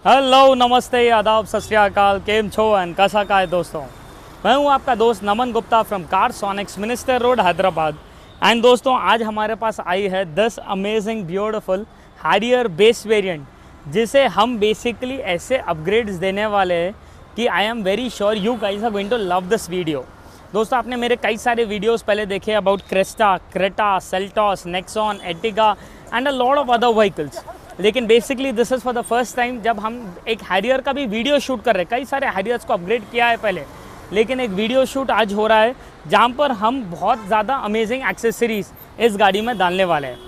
Hello, नमस्ते, आदाब, सत श्री अकाल, केम छो एंड कैसा का है दोस्तों। मैं हूं आपका दोस्त Naman Gupta from Carsonics, minister road, Hyderabad. And दोस्तों, आज हमारे पास आई है 10 amazing beautiful Harrier base variant, जिसे हम बेसिकली ऐसे अपग्रेड्स देने वाले हैं कि I am very sure you guys are going to love this video. दोस्तों, आपने मेरे कई सारे वीडियोस पहले देखे about Cresta, Creta, Seltos, Nexon, Ertiga and a lot of other vehicles, लेकिन basically this is for the first time जब हम एक हैरियर का भी वीडियो शूट कर रहे हैं। कई सारे हैरियर्स को अपग्रेड किया है पहले, लेकिन एक वीडियो शूट आज हो रहा है जहाँ पर हम बहुत ज़्यादा अमेजिंग एक्सेसरीज इस गाड़ी में डालने वाले हैं।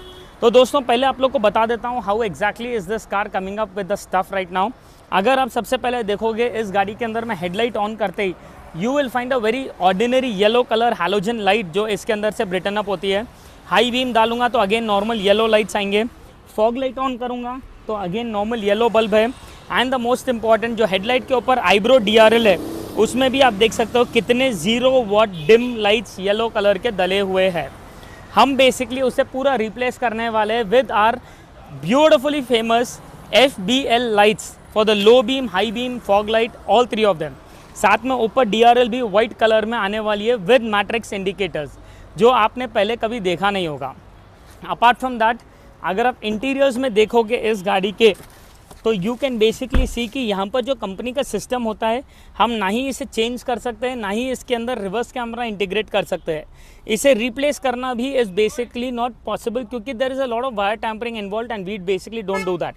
तो दोस्तों, पहले आप लोग को बता देता हूँ how exactly is this car coming up with the stuff right now. अगर आप सबसे पहले देखोगे इस गाड़ी के अंदर में हेडलाइट ऑन करते ही you will find a very ordinary yellow colour halogen light जो इसके अंदर से ब्रिटन अप होती है। हाई बीम डालूंगा तो अगेन नॉर्मल येलो लाइट्स आएंगे। फॉग लाइट ऑन करूँगा तो अगेन नॉर्मल येलो बल्ब है। एंड द मोस्ट इंपॉर्टेंट, जो हेडलाइट के ऊपर आईब्रो DRL है, उसमें भी आप देख सकते हो कितने 0 what dim lights yellow colour के डले हुए हैं। हम बेसिकली उसे पूरा रिप्लेस करने वाले हैं with our beautifully famous FBL lights for the low beam, high beam, fog light, all 3 of them. साथ में ऊपर DRL भी वाइट कलर में आने वाली है विद मैट्रिक्स इंडिकेटर्स, जो आपने पहले कभी देखा नहीं होगा। अपार्ट फ्रॉम दैट, अगर आप इंटीरियर्स में देखोगे इस गाड़ी के, तो यू कैन बेसिकली सी कि यहाँ पर जो कंपनी का सिस्टम होता है, हम ना ही इसे चेंज कर सकते हैं, ना ही इसके अंदर रिवर्स कैमरा इंटीग्रेट कर सकते हैं। इसे रिप्लेस करना भी इज़ बेसिकली नॉट पॉसिबल, क्योंकि there is a lot of wire tampering involve and we basically don't do that.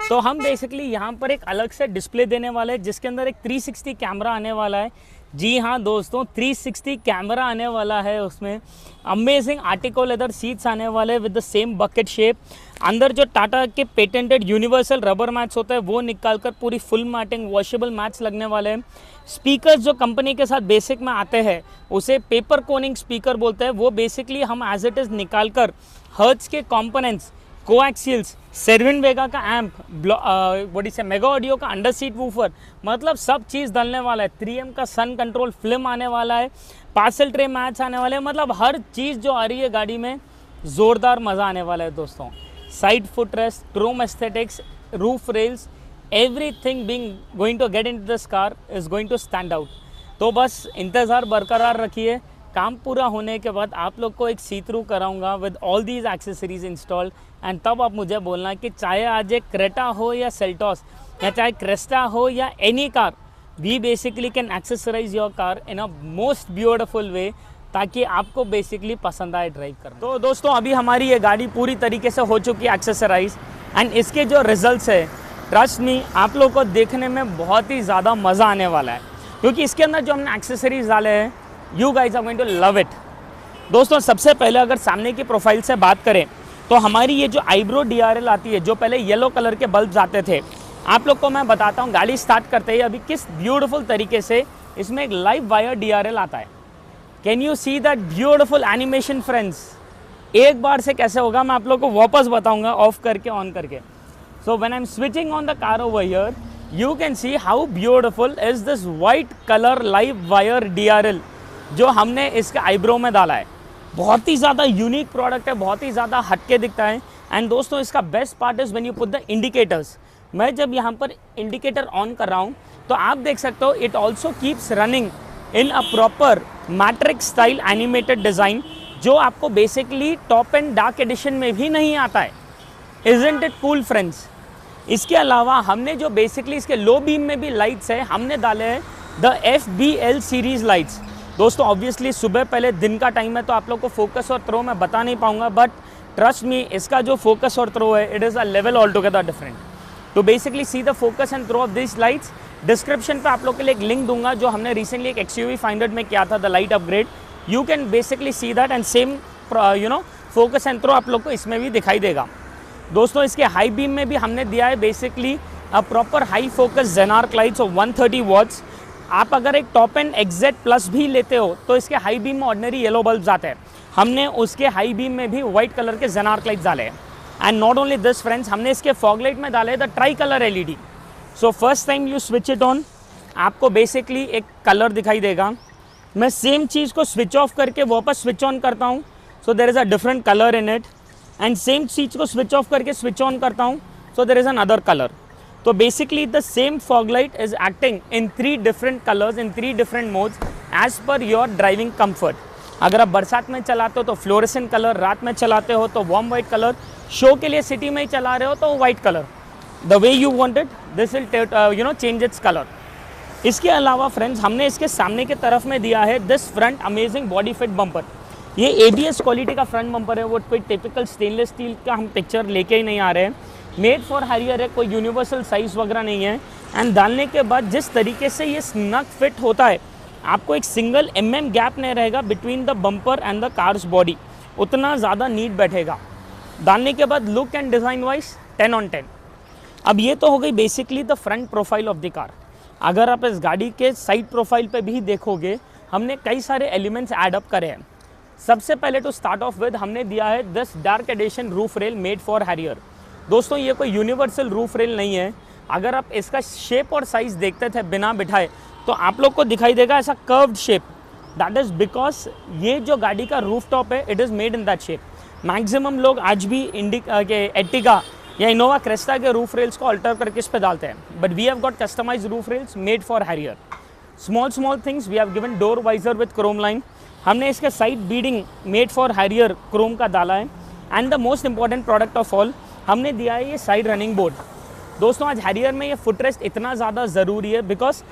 तो हम बेसिकली यहाँ पर एक अलग से डिस्प्ले देने वाले हैं जिसके अंदर एक 360 कैमरा आने वाला है। जी हाँ दोस्तों, 360 कैमरा आने वाला है उसमें। अमेजिंग आर्टिको लेदर सीट्स आने वाले हैं with the same bucket shape. अंदर जो टाटा के पेटेंटेड यूनिवर्सल रबर मैट्स होता है वो निकालकर पूरी फुल मैटिंग वॉशेबल मैट्स लगने वाले हैं। स्पीकर्स जो कंपनी के साथ बेसिक में आते हैं उसे पेपर कोनिंग स्पीकर बोलते हैं, वो बेसिकली हम एज इट इज़ निकालकर हर्ट्ज के कॉम्पोनेंट्स, कोएक्सियल्स, सेरविन वेगा का एम्प, बॉडी से मेगा ऑडियो का अंडर सीट वूफर, मतलब सब चीज़ डालने वाला है। 3M का सन कंट्रोल फिल्म आने वाला है, पार्सल ट्रे मैच आने वाले हैं, मतलब हर चीज़ जो आ रही है गाड़ी में ज़ोरदार मज़ा आने वाला है दोस्तों। Side foot rest, chrome aesthetics, roof rails, everything being going to get into this car is going to stand out. तो बस इंतज़ार बरकरार रखिए, काम पूरा होने के बाद आप लोग को एक सी थ्रू कराऊंगा with all these accessories installed, and तब आप मुझे बोलना कि चाहे आज एक क्रेटा हो या सेल्टॉस, या चाहे क्रेस्टा हो या any car, we basically can accessorise your car in a most beautiful way, ताकि आपको बेसिकली पसंद आए ड्राइव करना। तो दोस्तों, अभी हमारी ये गाड़ी पूरी तरीके से हो चुकी है एक्सेसराइज, एंड इसके जो रिजल्ट्स है, ट्रस्ट मी, आप लोग को देखने में बहुत ही ज़्यादा मज़ा आने वाला है, क्योंकि इसके अंदर जो हमने एक्सेसरीज डाले हैं, you guys are going to love it. दोस्तों, सबसे पहले अगर सामने की प्रोफाइल से बात करें तो हमारी ये जो आईब्रो DRL आती है, जो पहले येलो कलर के बल्ब्स आते थे, आप लोग को मैं बताता हूँ गाड़ी स्टार्ट करते ही अभी किस ब्यूटीफुल तरीके से इसमें एक लाइव वायर DRL आता है। Can you see that beautiful animation friends? एक बार से कैसे होगा मैं आप लोग को वापस बताऊंगा ऑफ करके ऑन करके। So when I am switching on the car over here, you can see how beautiful is this white colour live wire DRL जो हमने इसके आईब्रो में डाला है। बहुत ही ज़्यादा यूनिक प्रोडक्ट है, बहुत ही ज़्यादा हटके दिखता है। एंड दोस्तों, इसका best part is when you put the indicators. मैं जब यहाँ पर इंडिकेटर ऑन कर रहा हूँ तो आप देख सकते हो it also keeps running in a proper matrix style animated design, जो आपको basically top and dark edition में भी नहीं आता है। Isn't it cool friends? इसके अलावा हमने जो बेसिकली इसके लो बीम में भी लाइट्स है, हमने डाले हैं द FBL सीरीज़ लाइट्स। दोस्तों, ऑब्वियसली सुबह पहले दिन का टाइम है तो आप लोग को फोकस और थ्रो मैं बता नहीं पाऊंगा, बट ट्रस्ट मी, इसका जो फोकस और थ्रो है, it is a level all together different. तो basically see the focus and throw of this lights. Description पे आप लोग के लिए एक लिंक दूंगा जो हमने रिसेंटली एक XUV 500 में किया था, the light upgrade. You can basically see that and same focus and throw आप लोग को इसमें भी दिखाई देगा। दोस्तों, इसके हाई बीम में भी हमने दिया है basically a proper high focus Xenarc lights of 130 watts. आप अगर एक टॉप एंड XZ प्लस भी लेते हो तो इसके हाई बीम में ऑर्डिनरी येलो बल्ब्स आते हैं, हमने उसके हाई बीम में भी वाइट कलर के जेनार्क लाइट्स डाले हैं। And not only this friends, हमने इसके फॉग लाइट में डाले the try colour LED। So first time you switch it on, आपको बेसिकली एक कलर दिखाई देगा। मैं सेम चीज़ को स्विच ऑफ करके वापस स्विच ऑन करता हूँ, so there is a different colour in it. And same चीज़ को स्विच ऑफ करके स्विच ऑन करता हूँ, so there is another colour. तो basically the same fog light is acting in 3 different colours, in 3 different modes as per your driving comfort. अगर आप बरसात में चलाते हो तो फ्लोरेसेंट कलर, रात में चलाते हो तो वार्म वाइट कलर, शो के लिए सिटी में ही चला रहे हो तो white colour, the way you want it this will change its colour. इसके अलावा फ्रेंड्स हमने इसके सामने के तरफ में दिया है this front amazing body fit bumper. ये ABS क्वालिटी का फ्रंट बम्पर है, वो कोई टिपिकल स्टेनलेस स्टील का हम पिक्चर लेके ही नहीं आ रहे हैं। मेड फॉर हैरियर है, कोई यूनिवर्सल साइज वगैरह नहीं है। एंड डालने के बाद जिस तरीके से ये स्नग फिट होता है, आपको एक सिंगल गैप नहीं रहेगा between the bumper and the cars body, उतना ज़्यादा नीट बैठेगा। डालने के बाद look and design wise 10 on 10। अब ये तो हो गई basically the front profile of the car. अगर आप इस गाड़ी के साइड प्रोफाइल पे भी देखोगे, हमने कई सारे एलिमेंट्स ऐड अप करे हैं। सबसे पहले टू स्टार्ट ऑफ विद हमने दिया है this dark edition roof rail made for Harrier. दोस्तों ये कोई यूनिवर्सल रूफ रेल नहीं है। अगर आप इसका शेप और साइज़ देखते थे बिना बिठाए तो आप लोग को दिखाई देगा ऐसा curved shape. That is because ये जो गाड़ी का रूफ टॉप है it is made in that shape. Maximum लोग आज भी एर्टिगा या इनोवा क्रेस्टा के रूफ रेल्स को अल्टर करके इस पे डालते हैं, but we have got customised roof rails made for Harrier. Small things we have given door visor with chrome line. हमने इसके side beading made for Harrier chrome का डाला है। And the most important product of all हमने दिया है ये side running board. दोस्तों आज हैरियर में ये फुटरेस्ट इतना ज़्यादा ज़रूरी है because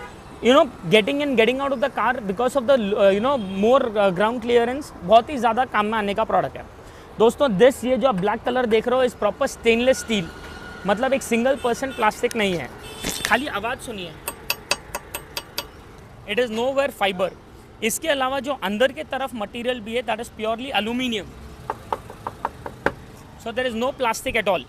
getting in getting out of the car because of the more ground clearance बहुत ही ज़्यादा काम में आने का प्रोडक्ट है। दोस्तों ये जो आप ब्लैक कलर देख रहे हो इस प्रॉपर स्टेनलेस स्टील, मतलब एक सिंगल% प्लास्टिक नहीं है। खाली आवाज़ सुनिए, इट इज़ नोवेयर फाइबर। इसके अलावा जो अंदर के तरफ मटेरियल भी है that is purely aluminium, so there is no plastic at all.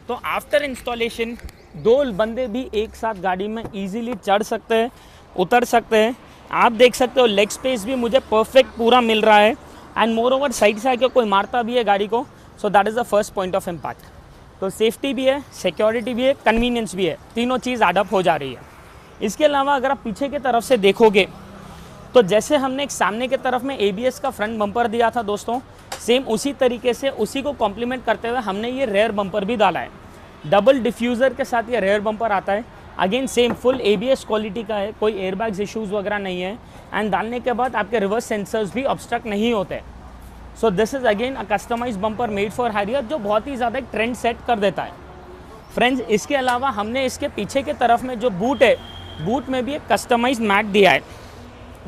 तो आफ्टर इंस्टॉलेशन 2 बंदे भी एक साथ गाड़ी में ईजिली चढ़ सकते हैं, उतर सकते हैं। आप देख सकते हो लेग स्पेस भी मुझे परफेक्ट पूरा मिल रहा है। एंड मोर ओवर साइड से आके कोई मारता भी है गाड़ी को, so that is the first point of impact. तो सेफ्टी भी है, सिक्योरिटी भी है, कन्वीनियंस भी है, तीनों चीज़ एडअप हो जा रही है। इसके अलावा अगर आप पीछे की तरफ से देखोगे तो जैसे हमने एक सामने की तरफ में ABS का फ्रंट बम्पर दिया था दोस्तों, सेम उसी तरीके से उसी को कॉम्प्लीमेंट करते हुए हमने ये रेयर बम्पर भी डाला है। डबल डिफ्यूज़र के साथ ये रेयर बम्पर आता है। Again same full ABS quality का है, कोई एयरबैग्स इश्यूज़ वगैरह नहीं है। एंड डालने के बाद आपके रिवर्स सेंसर्स भी ऑब्स्ट्रक्ट नहीं होते। So this is again a customise bumper made for Harrier जो बहुत ही ज़्यादा एक ट्रेंड सेट कर देता है फ्रेंड्स। इसके अलावा हमने इसके पीछे के तरफ में जो बूट है, बूट में भी एक कस्टमाइज मैट दिया है।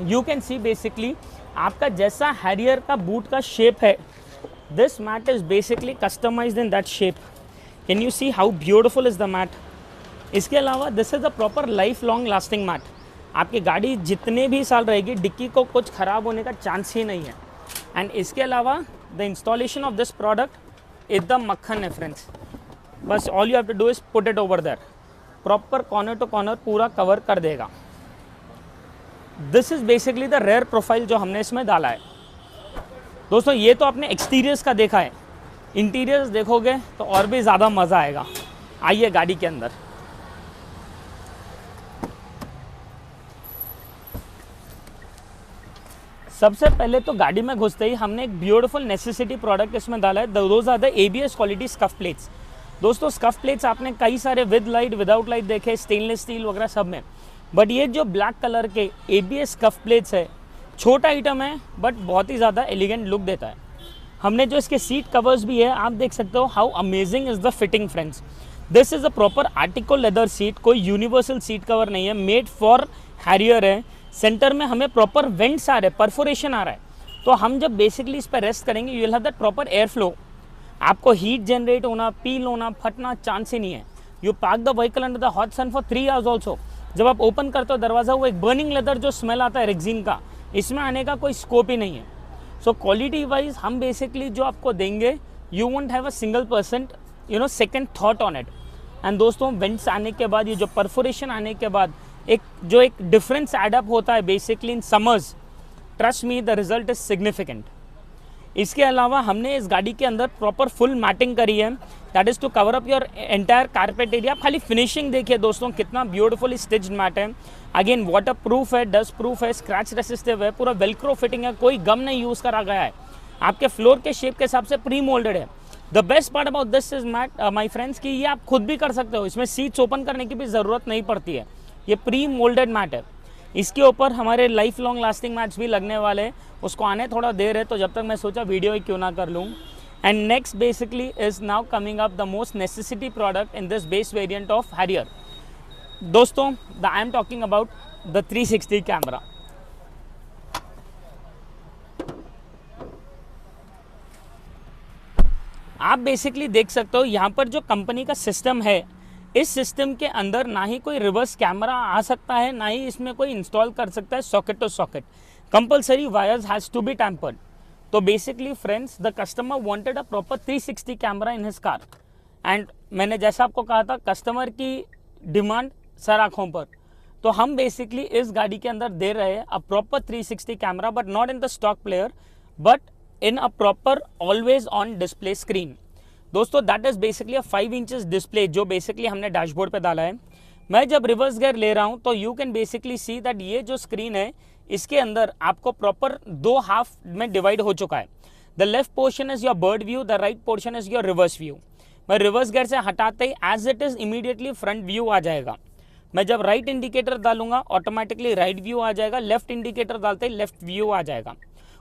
यू कैन सी बेसिकली आपका जैसा हैरियर का बूट का शेप है, this mat is basically customised in that shape. Can you see how beautiful is the mat. इसके अलावा this is a proper life long lasting mat. आपकी गाड़ी जितने भी साल रहेगी, डिक्की को कुछ ख़राब होने का चांस ही नहीं है। एंड इसके अलावा the installation of this product एकदम मक्खन है फ्रेंड्स। बस all you have to do is put it over there, proper corner to corner पूरा कवर कर देगा। This is basically the rear profile जो हमने इसमें डाला है। दोस्तों ये तो आपने एक्सटीरियर्स का देखा है, इंटीरियर्स देखोगे तो और भी ज़्यादा मज़ा आएगा। आइए गाड़ी के अंदर। सबसे पहले तो गाड़ी में घुसते ही हमने एक ब्यूटीफुल नेसेसिटी प्रोडक्ट इसमें डाला है। Those are the ABS quality scuff plates. दोस्तों स्कफ प्लेट्स आपने कई सारे विद लाइट विदाउट लाइट देखे, स्टेनलेस स्टील वगैरह सब में, बट ये जो ब्लैक कलर के ABS स्कफ प्लेट्स है, छोटा आइटम है बट बहुत ही ज़्यादा एलिगेंट लुक देता है। हमने जो इसके सीट कवर्स भी है, आप देख सकते हो how amazing is the fitting friends. This is a proper article leather seat, कोई यूनिवर्सल सीट कवर नहीं है, मेड फॉर हैरियर है। सेंटर में हमें प्रॉपर वेंट्स आ रहे हैं, परफोरेशन आ रहा है, तो हम जब बेसिकली इस पर रेस्ट करेंगे you will have that proper air flow. आपको हीट जनरेट होना, पील होना, फटना चांस ही नहीं है। You park the vehicle under the hot sun for 3 hours also. जब आप ओपन करते हो दरवाज़ा, वो एक बर्निंग लेदर जो स्मेल आता है रेक्सिन का, इसमें आने का कोई स्कोप ही नहीं है। सो क्वालिटी वाइज हम बेसिकली जो आपको देंगे, you won't have a single% second thought on it. And दोस्तों वेंट्स आने के बाद, ये जो परफोरेशन आने के बाद एक डिफरेंस एडअप होता है basically in summers, trust me the result is significant. इसके अलावा हमने इस गाड़ी के अंदर प्रॉपर फुल मैटिंग करी है, that is to cover up your entire carpet area. खाली फिनिशिंग देखिए दोस्तों कितना ब्यूटीफुली स्टिच्ड मैट है। अगेन वाटर प्रूफ है, डस्ट प्रूफ है, स्क्रैच रेसिस्टिव है, पूरा वेलक्रो फिटिंग है, कोई गम नहीं यूज़ करा गया है। आपके फ्लोर के शेप के हिसाब से प्री मोल्डेड है। The best part about this is my friends कि ये आप खुद भी कर सकते हो, इसमें सीट्स ओपन करने की भी ज़रूरत नहीं पड़ती है, ये प्री मोल्डेड मैट है। इसके ऊपर हमारे लाइफ लॉन्ग लास्टिंग मैट्स भी लगने वाले हैं, उसको आने थोड़ा देर है, तो जब तक मैं सोचा वीडियो ही क्यों ना कर लूँ। And next basically is now coming up the most necessity product in this base variant of Harrier. दोस्तों I am talking about the 360 camera. आप बेसिकली देख सकते हो यहाँ पर जो कंपनी का सिस्टम है, इस सिस्टम के अंदर ना ही कोई रिवर्स कैमरा आ सकता है, ना ही इसमें कोई इंस्टॉल कर सकता है socket to socket. Compulsory wires has to be tampered. तो basically friends the customer wanted a proper 360 camera in his car, and मैंने जैसा आपको कहा था कस्टमर की डिमांड सर आँखों पर, तो हम बेसिकली इस गाड़ी के अंदर दे रहे हैं a proper 360 camera, but not in the stock player but in a proper always on display screen. दोस्तों that is basically a 5 inches display जो बेसिकली हमने डैशबोर्ड पे डाला है। मैं जब रिवर्स गियर ले रहा हूँ तो you can basically see that ये जो स्क्रीन है इसके अंदर आपको प्रॉपर 2 हाफ में डिवाइड हो चुका है। The left portion is your bird view, the right portion is your reverse view. मैं रिवर्स गियर से हटाते ही as it is immediately front view आ जाएगा। मैं जब राइट इंडिकेटर डालूंगा ऑटोमेटिकली राइट व्यू आ जाएगा, लेफ्ट इंडिकेटर डालते ही लेफ्ट व्यू आ जाएगा।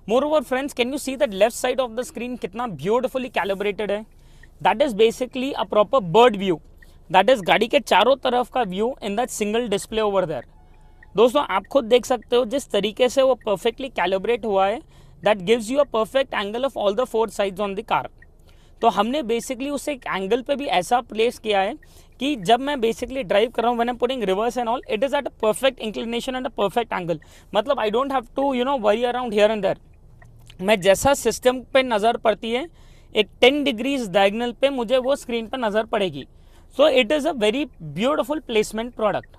Moreover friends, can you see that left side of the screen कितना ब्यूटिफुली कैलिब्रेटेड है। That is basically a proper bird view, that is गाड़ी के चारों तरफ का view in that single display over there. दोस्तों आप खुद देख सकते हो जिस तरीके से वो परफेक्टली कैलिब्रेट हुआ है, that gives you a perfect angle of all the 4 sides on the car. तो हमने बेसिकली उसे एक एंगल पे भी ऐसा प्लेस किया है कि जब मैं बेसिकली ड्राइव कर रहा हूँ, when I am putting reverse and all, it is at a perfect inclination and a perfect angle. मतलब I don't have to worry around here and there. मैं जैसा सिस्टम पे नज़र पड़ती है एक 10 डिग्रीज डायगनल पे मुझे वो स्क्रीन पे नज़र पड़ेगी। So it is a very beautiful placement product.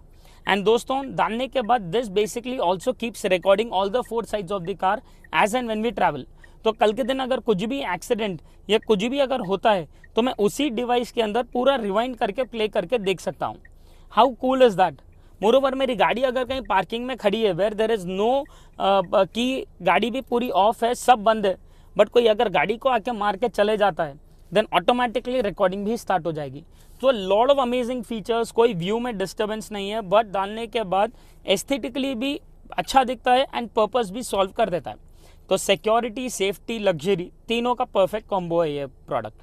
And दोस्तों डालने के बाद this basically also keeps recording all the 4 sides of the car edge and when we travel. तो कल के दिन अगर कुछ भी एक्सीडेंट या कुछ भी अगर होता है तो मैं उसी डिवाइस के अंदर पूरा रिवाइंड करके प्ले करके देख सकता हूँ। How cool is that. Moreover मेरी गाड़ी अगर कहीं पार्किंग में खड़ी है वेयर देयर इज़ नो कि गाड़ी भी पूरी ऑफ है, सब बंद है, बट कोई अगर गाड़ी को आके मार के चले जाता है देन ऑटोमेटिकली रिकॉर्डिंग भी स्टार्ट हो जाएगी। तो लॉट ऑफ अमेजिंग फीचर्स, कोई व्यू में डिस्टर्बेंस नहीं है, बट डालने के बाद एस्थेटिकली भी अच्छा दिखता है एंड पर्पस भी सॉल्व कर देता है। तो सिक्योरिटी, सेफ्टी, लग्जरी तीनों का परफेक्ट कॉम्बो है ये प्रोडक्ट।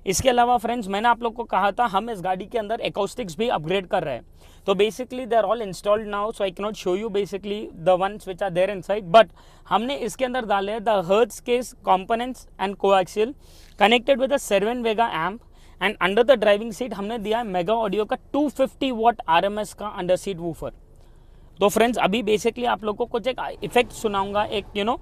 इसके अलावा फ्रेंड्स मैंने आप लोग को कहा था हम इस गाड़ी के अंदर एकॉस्टिक्स भी अपग्रेड कर रहे हैं। तो basically they are all installed now, so I can not show you basically the ones which are there inside, but हमने इसके अंदर डाले हैं the Hertz components and coaxial connected with a 7 Vega amp, and under the driving seat हमने दिया है mega audio का 250 watt RMS का अंडर सीट वूफर। तो फ्रेंड्स अभी बेसिकली आप लोग को कुछ एक इफेक्ट सुनाऊंगा, एक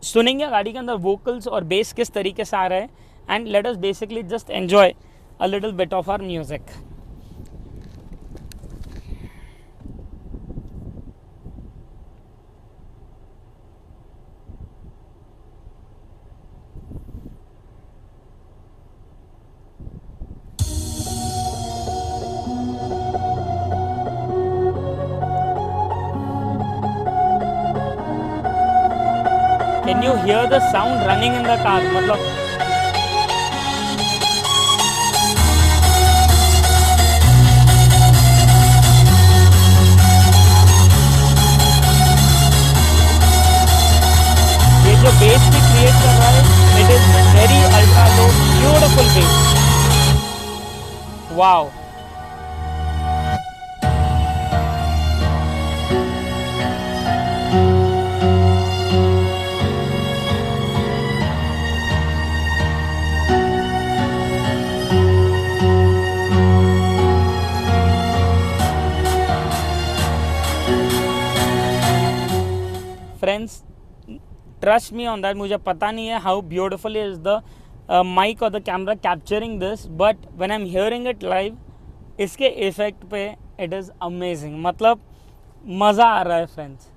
सुनेंगे गाड़ी के अंदर वोकल्स और बेस किस तरीके से आ रहे हैं, and let us basically just enjoy a little bit of our music. Can you hear the sound running in the car? मतलब ये जो बेस भी क्रिएट कर रहा है, it is very ultra low beautiful bass. Wow. Friends trust me on that, मुझे पता नहीं है how beautiful is the mic और the camera capturing this, but when I am hearing it live इसके इफेक्ट पे इट इज़ अमेजिंग। मतलब मज़ा आ रहा है फ्रेंड्स।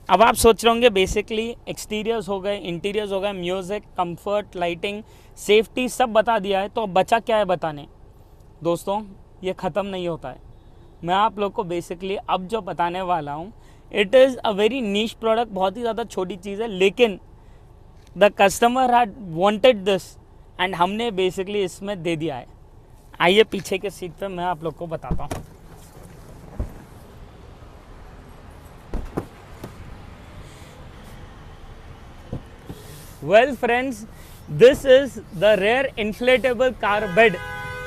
अब आप सोच रहे होंगे बेसिकली एक्सटीरियर्स हो गए, इंटीरियर्स हो गए, म्यूज़िक, कंफर्ट, लाइटिंग, सेफ्टी सब बता दिया है, तो अब बचा क्या है बताने। दोस्तों ये ख़त्म नहीं होता है। मैं आप लोग को बेसिकली अब जो बताने वाला हूँ it is a very niche product, बहुत ही ज़्यादा छोटी चीज़ है, लेकिन the customer had wanted this and हमने बेसिकली इसमें दे दिया है। आइए पीछे के सीट पे मैं आप लोग को बताता हूँ। Well friends, this is the rear inflatable car bed,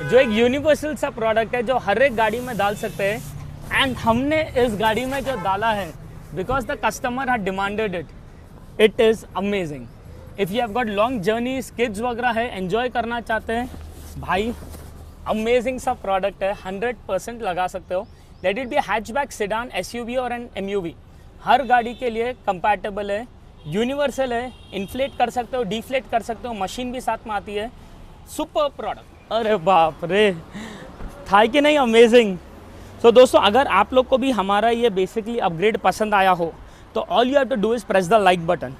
जो एक यूनिवर्सल सा प्रोडक्ट है जो हर एक गाड़ी में डाल सकते हैं। एंड हमने इस गाड़ी में जो डाला है because the customer had demanded it, it is amazing. If you have got long journeys, kids वगैरह है, एंजॉय करना चाहते हैं, भाई अमेजिंग सा प्रोडक्ट है, 100% लगा सकते हो। Let it be hatchback, sedan, SUV और एन एमयूवी, हर गाड़ी के लिए कंपैटिबल है, यूनिवर्सल है, इन्फ्लेट कर सकते हो, डिफ्लेट कर सकते हो, मशीन भी साथ में आती है। सुपर प्रोडक्ट, अरे बाप रे, था कि नहीं अमेजिंग। तो दोस्तों, अगर आप लोग को भी हमारा ये बेसिकली अपग्रेड पसंद आया हो तो all you have to do is press the like button.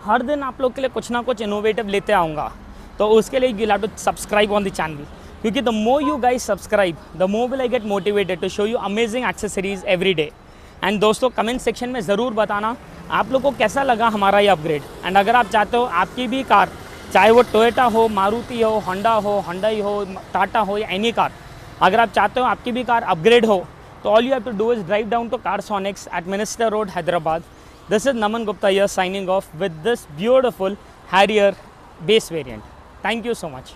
हर दिन आप लोग के लिए कुछ ना कुछ इनोवेटिव लेते आऊँगा, तो उसके लिए you have to subscribe on the channel, क्योंकि the more you guys subscribe the more will I get motivated to show you amazing accessories every day. And दोस्तों, कमेंट सेक्शन में ज़रूर बताना आप लोग को कैसा लगा हमारा ये अपग्रेड। एंड अगर आप चाहते हो आपकी भी कार, चाहे वो टोयोटा हो, मारुति हो, होंडा हो, होंडाई हो, टाटा हो या एनी कार, अगर आप चाहते हो आपकी भी कार अपग्रेड हो, तो all you have to do is drive down to Carsonics at Minister Road, Hyderabad. This is Naman Gupta here signing off with this beautiful Harrier base variant. Thank you so much.